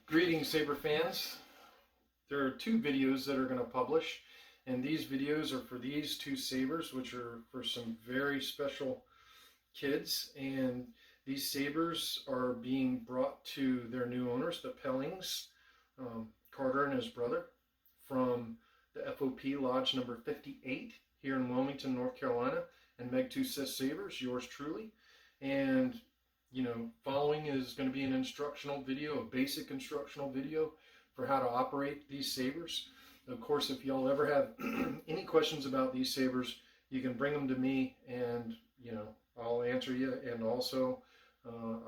Greetings, Saber fans. There are two videos that are going to publish, and these videos are for these two sabers, which are for some very special kids. And these sabers are being brought to their new owners, the Poellings, Carter and his brother, from the FOP Lodge number 58 here in Wilmington, North Carolina, and Meg 2 Sis Sabers, yours truly. And following is going to be an instructional video, a basic instructional video for how to operate these sabers. Of course, if y'all ever have any questions about these sabers, you can bring them to me, and I'll answer you, and also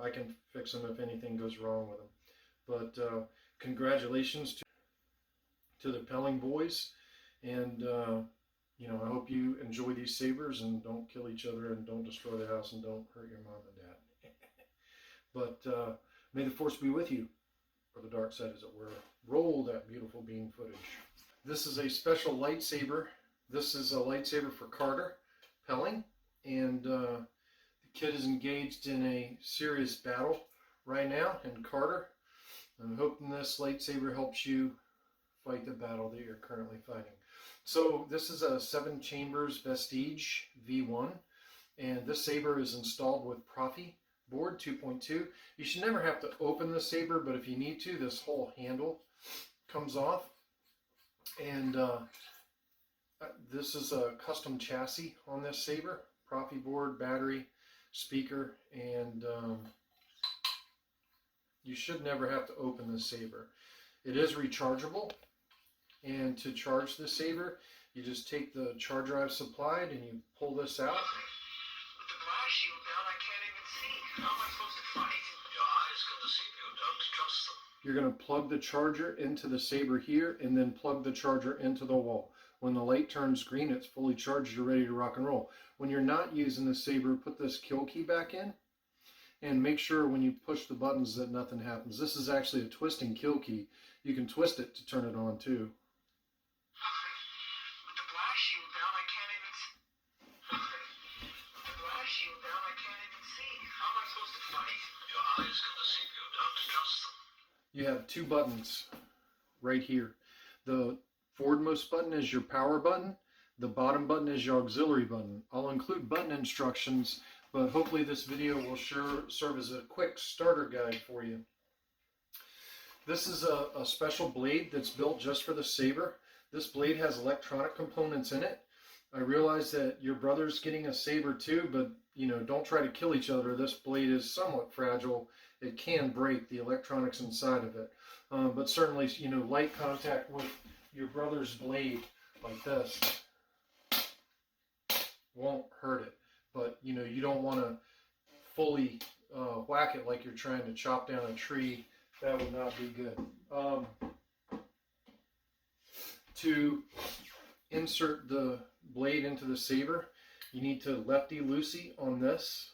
I can fix them if anything goes wrong with them. But congratulations to the Poelling boys, and I hope you enjoy these sabers and don't kill each other and don't destroy the house and don't hurt your mom and dad. But may the force be with you, or the dark side as it were. Roll that beautiful beam footage. This is a special lightsaber. This is a lightsaber for Carter Poelling, and the kid is engaged in a serious battle right now. And Carter, I'm hoping this lightsaber helps you fight the battle that you're currently fighting. So this is a 7 chambers Vestige V1, and this saber is installed with proffieboard 2.2. You should never have to open the saber, but if you need to, this whole handle comes off. And this is a custom chassis on this saber, proffieboard, battery, speaker, and you should never have to open the saber. It is rechargeable, and to charge the saber, you just take the charger I've supplied and you pull this out. You're going to plug the charger into the saber here and then plug the charger into the wall. When the light turns green, it's fully charged, you're ready to rock and roll. When you're not using the saber, put this kill key back in and make sure when you push the buttons that nothing happens. This is actually a twisting kill key. You can twist it to turn it on too. You have 2 buttons right here. The forwardmost button is your power button. The bottom button is your auxiliary button. I'll include button instructions, but hopefully this video will serve as a quick starter guide for you. This is a special blade that's built just for the saber. This blade has electronic components in it. I realize that your brother's getting a saber too, but don't try to kill each other. This blade is somewhat fragile. It can break the electronics inside of it. But certainly, light contact with your brother's blade like this won't hurt it. But, you don't want to fully whack it like you're trying to chop down a tree. That would not be good. To insert the blade into the saber, you need to lefty-loosey on this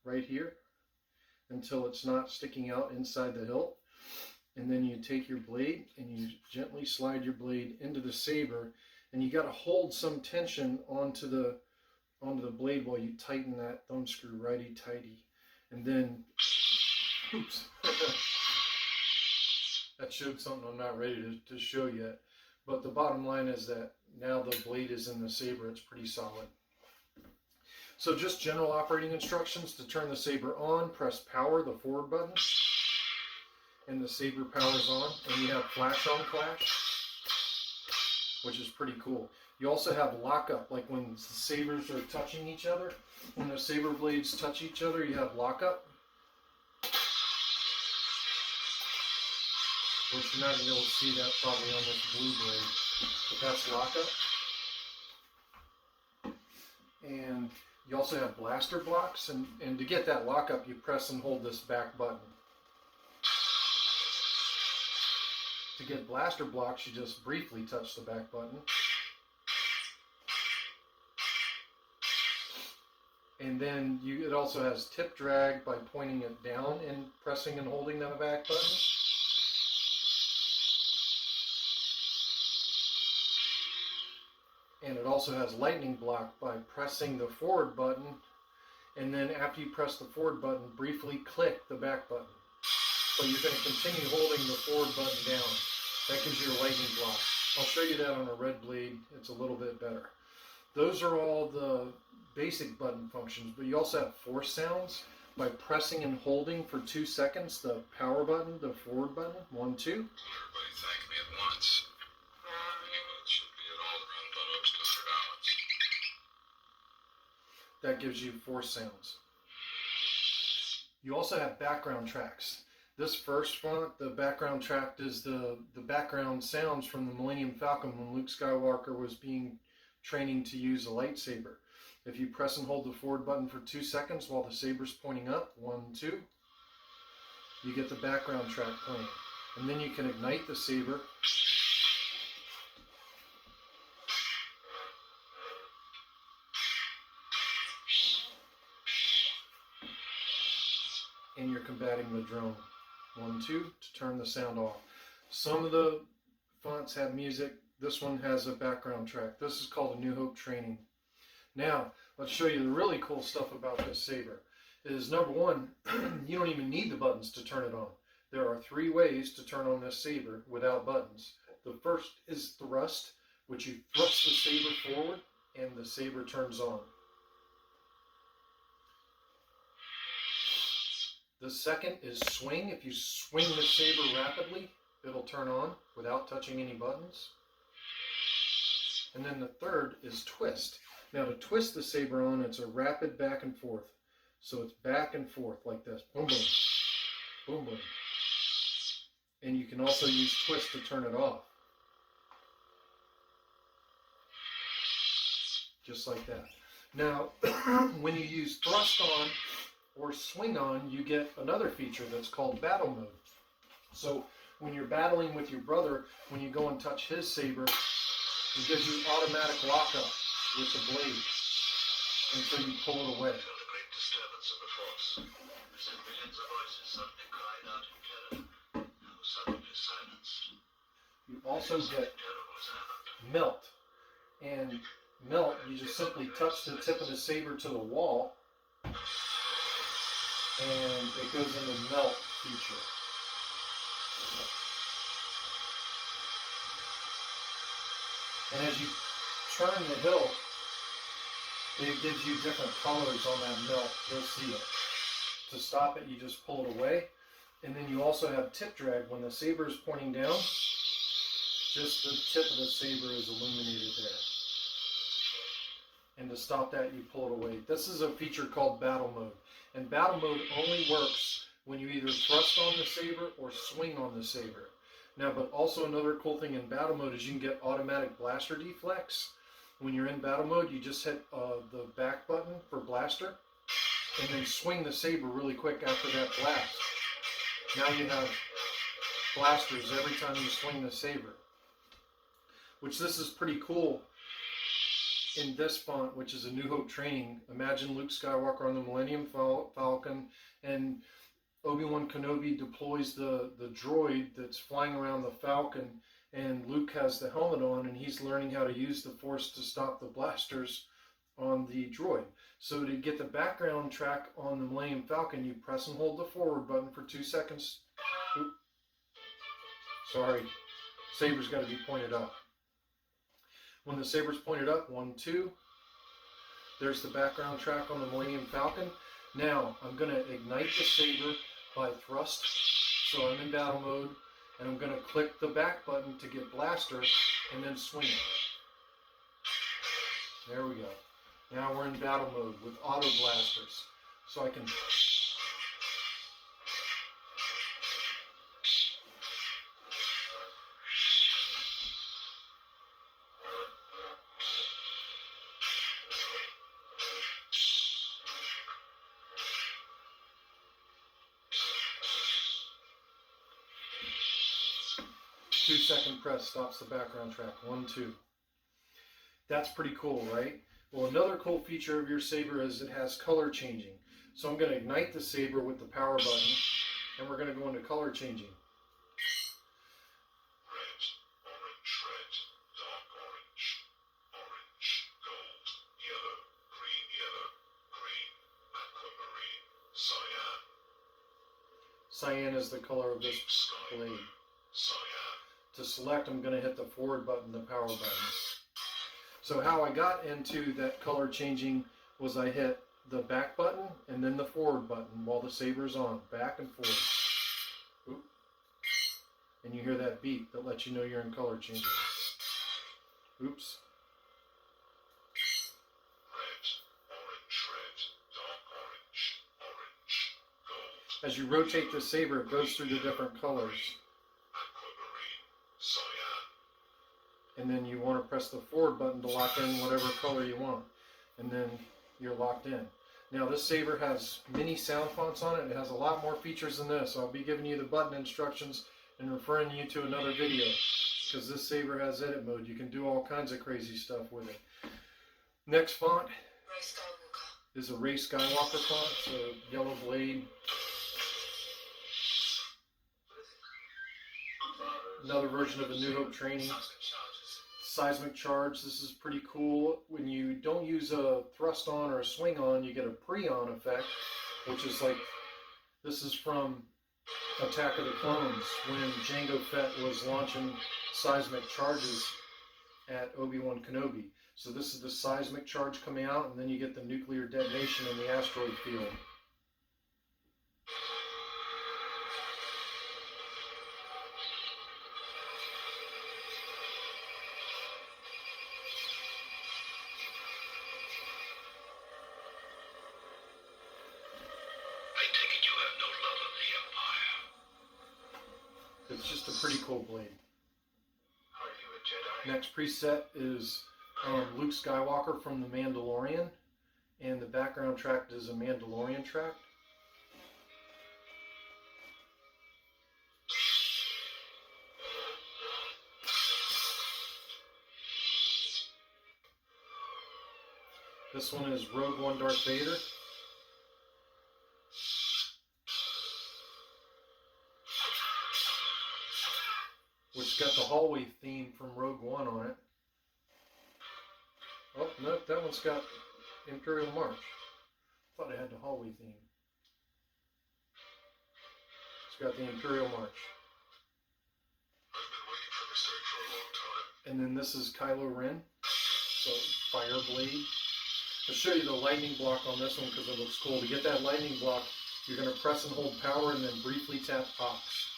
right here until it's not sticking out inside the hilt. And then you take your blade and you gently slide your blade into the saber, and you got to hold some tension onto the blade while you tighten that thumb screw righty-tighty. And then, oops, that showed something I'm not ready to show yet. But the bottom line is that now the blade is in the saber, it's pretty solid. So just general operating instructions: to turn the saber on, press power, the forward button, and the saber powers on, and you have flash on flash, which is pretty cool. You also have lockup, like when the sabers are touching each other. When the saber blades touch each other, you have lockup, which you're not going to be able to see that probably on this blue blade, but that's lockup. And you also have blaster blocks, and to get that lockup, you press and hold this back button. To get blaster blocks, you just briefly touch the back button. And then it also has tip drag by pointing it down and pressing and holding the back button. And it also has lightning block by pressing the forward button, and then after you press the forward button, briefly click the back button. but you're going to continue holding the forward button down. That gives you a lightning block. I'll show you that on a red blade. It's a little bit better. Those are all the basic button functions, but you also have force sounds by pressing and holding for 2 seconds the power button, the forward button, 1, 2. Everybody thank me at once. It should be at all around buttocks to their balance. That gives you force sounds. You also have background tracks. This first font, the background track, is the background sounds from the Millennium Falcon when Luke Skywalker was training to use a lightsaber. If you press and hold the forward button for 2 seconds while the saber's pointing up, 1, 2, you get the background track playing. And then you can ignite the saber. And you're combating the drone. 1, 2 to turn the sound off. Some of the fonts have music. This one has a background track. This is called a New Hope Training. Now, let's show you the really cool stuff about this saber. Is number one, you don't even need the buttons to turn it on. There are 3 ways to turn on this saber without buttons. The first is thrust, which you thrust the saber forward and the saber turns on. The second is swing. If you swing the saber rapidly, it'll turn on without touching any buttons. And then the third is twist. Now to twist the saber on, it's a rapid back and forth. So it's back and forth like this. Boom, boom. Boom, boom. And you can also use twist to turn it off. Just like that. Now, when you use thrust on or swing on, you get another feature that's called battle mode. So when you're battling with your brother, when you go and touch his saber, it gives you automatic lockup with the blade until you pull it away. You also get melt. And melt, you just simply touch the tip of the saber to the wall and it goes into melt feature. And as you turn the hilt, it gives you different colors on that melt. You'll see it. To stop it, you just pull it away. And then you also have tip drag. When the saber is pointing down, just the tip of the saber is illuminated there. And to stop that, you pull it away. This is a feature called battle mode. And battle mode only works when you either thrust on the saber or swing on the saber. Now, but also another cool thing in battle mode is you can get automatic blaster deflex. When you're in battle mode, you just hit the back button for blaster and then swing the saber really quick after that blast. Now you have blasters every time you swing the saber. Which this is pretty cool in this font, which is a New Hope Training. Imagine Luke Skywalker on the Millennium Falcon and Obi-Wan Kenobi deploys the droid that's flying around the Falcon, and Luke has the helmet on and he's learning how to use the Force to stop the blasters on the droid. So to get the background track on the Millennium Falcon, you press and hold the forward button for 2 seconds. Oop. Sorry, saber's got to be pointed up. When the saber's pointed up, 1, 2, there's the background track on the Millennium Falcon. Now I'm going to ignite the saber by thrust, so I'm in battle mode, and I'm going to click the back button to get blaster, and then swing it. There we go. Now we're in battle mode with auto blasters, so I can... Two-second press stops the background track. 1, 2. That's pretty cool, right? Well, another cool feature of your saber is it has color changing. So I'm going to ignite the saber with the power button, and we're going to go into color changing. Red, orange, dark orange, gold, yellow, green, aquamarine, cyan. Cyan is the color of this blade. To select, I'm going to hit the forward button, the power button. So how I got into that color changing was I hit the back button and then the forward button while the saber's on, back and forward. Oop. And you hear that beep that lets you know you're in color changing. Oops. As you rotate the saber, it goes through the different colors. And then you want to press the forward button to lock in whatever color you want. And then you're locked in. Now this saber has mini sound fonts on it. It has a lot more features than this. I'll be giving you the button instructions and referring you to another video. Because this saber has edit mode. You can do all kinds of crazy stuff with it. Next font is a Rey Skywalker font. It's a yellow blade. Another version of a New Hope training. Seismic charge. This is pretty cool. When you don't use a thrust on or a swing on, you get a pre-on effect, which is like, this is from Attack of the Clones when Jango Fett was launching seismic charges at Obi-Wan Kenobi. So this is the seismic charge coming out, and then you get the nuclear detonation in the asteroid field. It's just a pretty cool blade. Next preset is Luke Skywalker from The Mandalorian, and the background track is a Mandalorian track. This one is Rogue One Darth Vader. Which got the hallway theme from Rogue One on it. Oh, no, that one's got Imperial March. Thought it had the hallway theme. It's got the Imperial March. I've been waiting for this day for a long time. And then this is Kylo Ren. So, fire blade. I'll show you the lightning block on this one because it looks cool. To get that lightning block, you're going to press and hold power and then briefly tap Ox.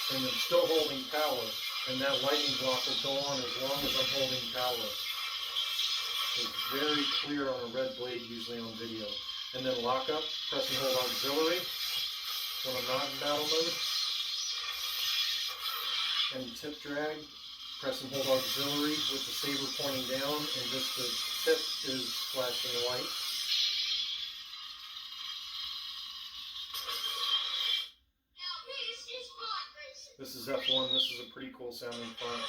And I'm still holding power, and that lightning block will go on as long as I'm holding power. It's very clear on a red blade usually on video. And then lock up, press and hold auxiliary when I'm not in battle mode. And tip drag, press and hold auxiliary with the saber pointing down, and just the tip is flashing white. This is F1. This is a pretty cool sounding font.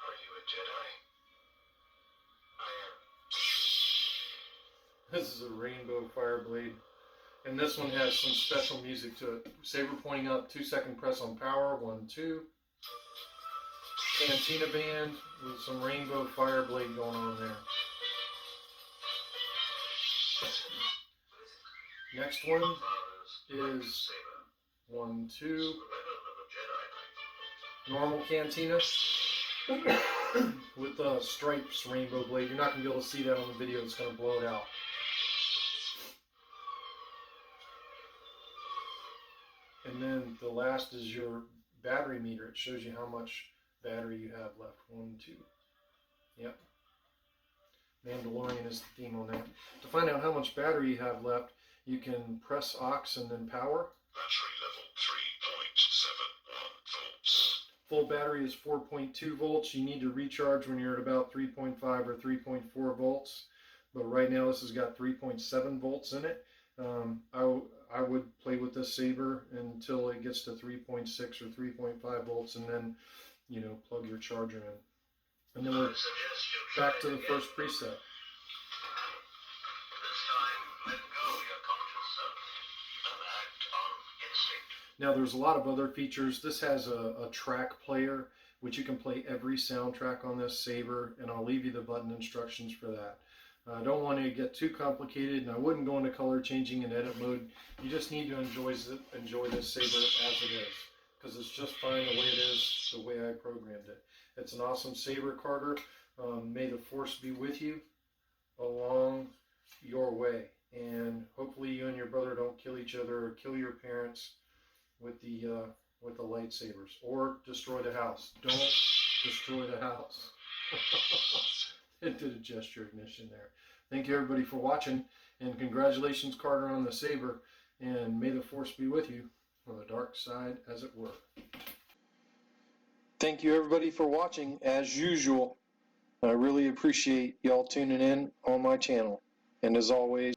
Are you a Jedi? I am. This is a rainbow fire blade. And this one has some special music to it. Saber pointing up, 2-second press on power, 1, 2. Cantina band with some rainbow fire blade going on there. Next one is 1, 2. Normal cantina with the stripes rainbow blade. You're not going to be able to see that on the video. It's going to blow it out. And then the last is your battery meter. It shows you how much battery you have left. 1, 2. Yep. Mandalorian is the theme on that. To find out how much battery you have left, you can press Aux and then power. Battery level 3.71 volts. Full battery is 4.2 volts. You need to recharge when you're at about 3.5 or 3.4 volts. But right now this has got 3.7 volts in it. I would play with this saber until it gets to 3.6 or 3.5 volts, and then, you know, plug your charger in. And then we're back to the first preset. Now there's a lot of other features. This has a track player which you can play every soundtrack on this Saber, and I'll leave you the button instructions for that. I don't want to get too complicated, and I wouldn't go into color changing and edit mode. You just need to enjoy this Saber as it is, because it's just fine the way it is, the way I programmed it. It's an awesome Saber, Carter. May the force be with you along your way, and hopefully you and your brother don't kill each other or kill your parents with the lightsabers, or destroy the house. Don't destroy the house. It did a gesture ignition there. Thank you everybody for watching, and congratulations, Carter, on the Saber, and may the force be with you on the dark side, as it were. Thank you everybody for watching, as usual. I really appreciate y'all tuning in on my channel, and as always,